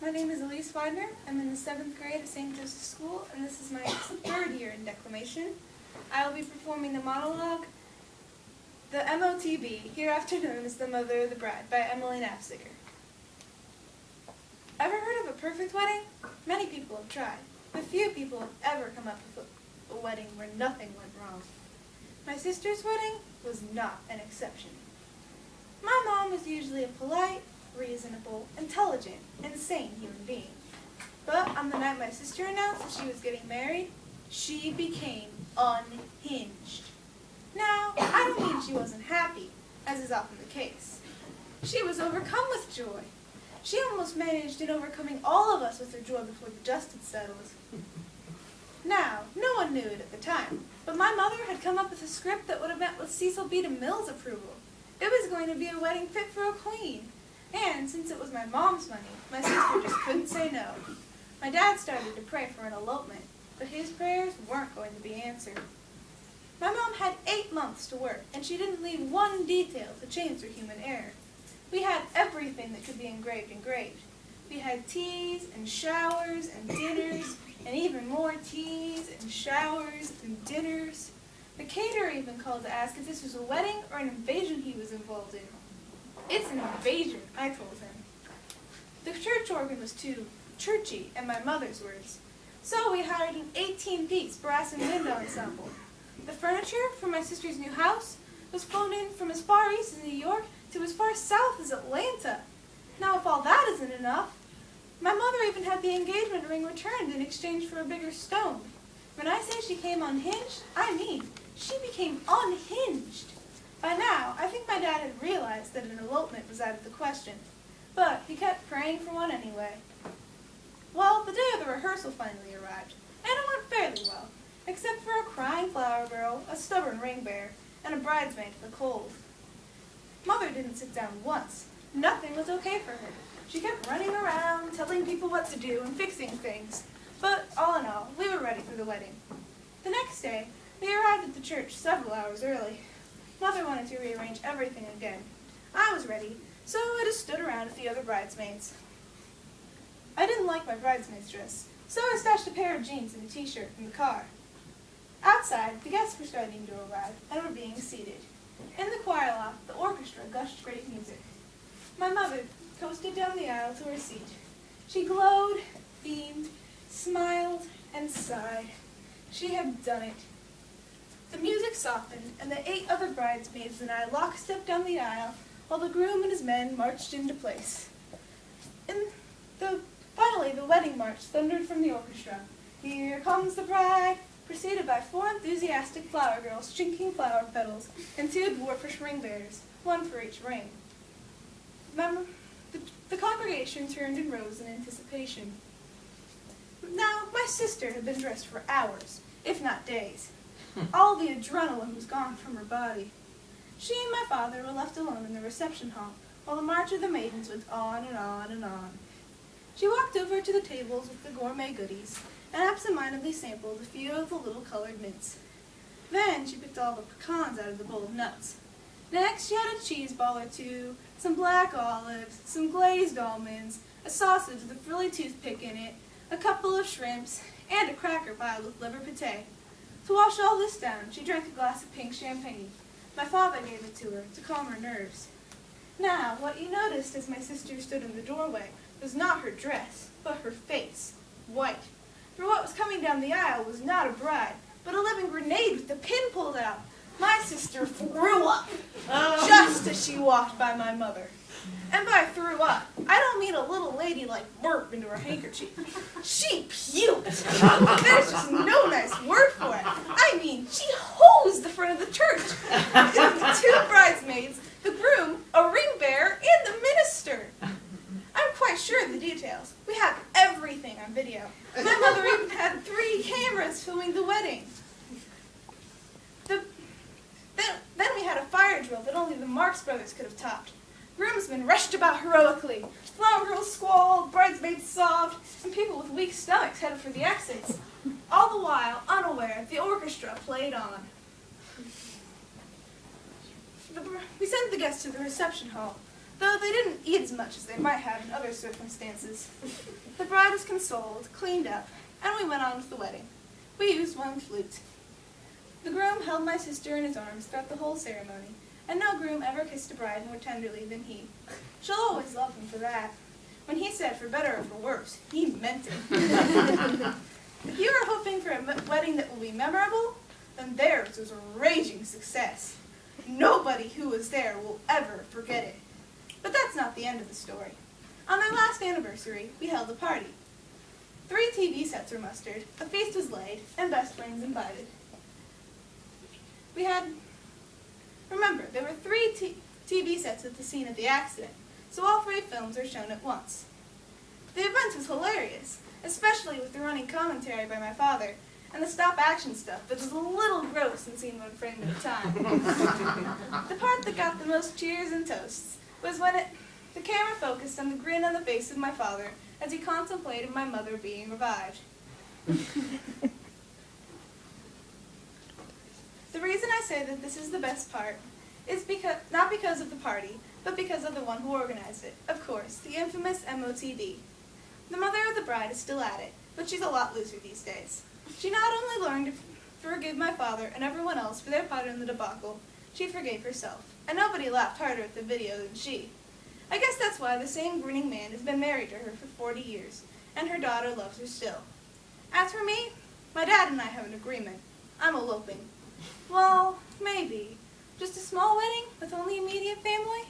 My name is Elise. I'm in the 7th grade at St. Joseph's School, and this is my 3rd year in declamation. I will be performing the monologue, The MOTB, hereafter known as The Mother of the Bride, by Emily Knapziger. Ever heard of a perfect wedding? Many people have tried, but few people have ever come up with a wedding where nothing went wrong. My sister's wedding was not an exception. My mom was usually a polite, reasonable, intelligent, and sane human being. But on the night my sister announced that she was getting married, she became unhinged. Now, I don't mean she wasn't happy, as is often the case. She was overcome with joy. She almost managed in overcoming all of us with her joy before the dust had settled. Now, no one knew it at the time, but my mother had come up with a script that would have met with Cecil B. DeMille's approval. It was going to be a wedding fit for a queen. And since it was my mom's money, my sister just couldn't say no. My dad started to pray for an elopement, but his prayers weren't going to be answered. My mom had 8 months to work, and she didn't leave one detail to change her human error. We had everything that could be engraved. We had teas and showers and dinners, and even more teas and showers and dinners. The caterer even called to ask if this was a wedding or an invasion he was involved in. It's an invasion, I told him. The church organ was too churchy, in my mother's words. So we hired an 18-piece brass and wind ensemble. The furniture for my sister's new house was flown in from as far east as New York to as far south as Atlanta. Now, if all that isn't enough, my mother even had the engagement ring returned in exchange for a bigger stone. When I say she came unhinged, I mean she became unhinged. By now, I think my dad had realized that an elopement was out of the question, but he kept praying for one anyway. Well, the day of the rehearsal finally arrived, and it went fairly well, except for a crying flower girl, a stubborn ring bearer, and a bridesmaid for the cold. Mother didn't sit down once. Nothing was okay for her. She kept running around, telling people what to do and fixing things. But all in all, we were ready for the wedding. The next day, we arrived at the church several hours early. Mother wanted to rearrange everything again. I was ready, so I just stood around with the other bridesmaids. I didn't like my bridesmaid's dress, so I stashed a pair of jeans and a t-shirt in the car. Outside, the guests were starting to arrive and were being seated. In the choir loft, the orchestra gushed great music. My mother coasted down the aisle to her seat. She glowed, beamed, smiled, and sighed. She had done it. The music softened, and the 8 other bridesmaids and I lockstep down the aisle, while the groom and his men marched into place. Finally, the wedding march thundered from the orchestra. Here comes the bride, preceded by 4 enthusiastic flower girls chinking flower petals, and 2 dwarfish ring bearers, 1 for each ring. The congregation turned and rose in anticipation. Now, my sister had been dressed for hours, if not days. All the adrenaline was gone from her body. She and my father were left alone in the reception hall, while the march of the maidens went on and on and on. She walked over to the tables with the gourmet goodies, and absentmindedly sampled a few of the little colored mints. Then she picked all the pecans out of the bowl of nuts. Next, she had a cheese ball or 2, some black olives, some glazed almonds, a sausage with a frilly toothpick in it, a couple of shrimps, and a cracker piled with liver pâté. To wash all this down, she drank a glass of pink champagne. My father gave it to her to calm her nerves. Now, what you noticed as my sister stood in the doorway was not her dress, but her face, white. For what was coming down the aisle was not a bride, but a living grenade with the pin pulled out. My sister threw up, just as she walked by my mother. And by threw up, I don't mean a little lady like burp into her handkerchief. She puked. There's just no nice word for it. I mean, she hosed the front of the church. The 2 bridesmaids, the groom, a ring bearer, and the minister. I'm quite sure of the details. We have everything on video. My mother even had 3 cameras filming the wedding. Then we had a fire drill that only the Marx Brothers could have topped. Groomsmen rushed about heroically. Flower girls squalled, bridesmaids sobbed, and people with weak stomachs headed for the exits. All the while, unaware, the orchestra played on. We sent the guests to the reception hall. though they didn't eat as much as they might have in other circumstances. The bride was consoled, cleaned up, and we went on with the wedding. We used one flute. The groom held my sister in his arms throughout the whole ceremony, and no groom ever kissed a bride more tenderly than he. She'll always love him for that. When he said for better or for worse, he meant it. If you are hoping for a wedding that will be memorable, then theirs was a raging success. Nobody who was there will ever forget it. But that's not the end of the story. On their last anniversary, we held a party. 3 TV sets were mustered, a feast was laid, and best friends invited. Remember, there were 3 TV sets at the scene of the accident, so all 3 films are shown at once. The event was hilarious, especially with the running commentary by my father, and the stop-action stuff that was a little gross and seen one frame at a time. The part that got the most cheers and toasts was when the camera focused on the grin on the face of my father as he contemplated my mother being revived. The reason I say that this is the best part is not because of the party, but because of the one who organized it. Of course, the infamous MOTD. The mother of the bride is still at it, but she's a lot looser these days. She not only learned to forgive my father and everyone else for their part in the debacle, she forgave herself, and nobody laughed harder at the video than she. I guess that's why the same grinning man has been married to her for 40 years, and her daughter loves her still. As for me, my dad and I have an agreement. I'm eloping. Well, maybe. Just a small wedding with only immediate family?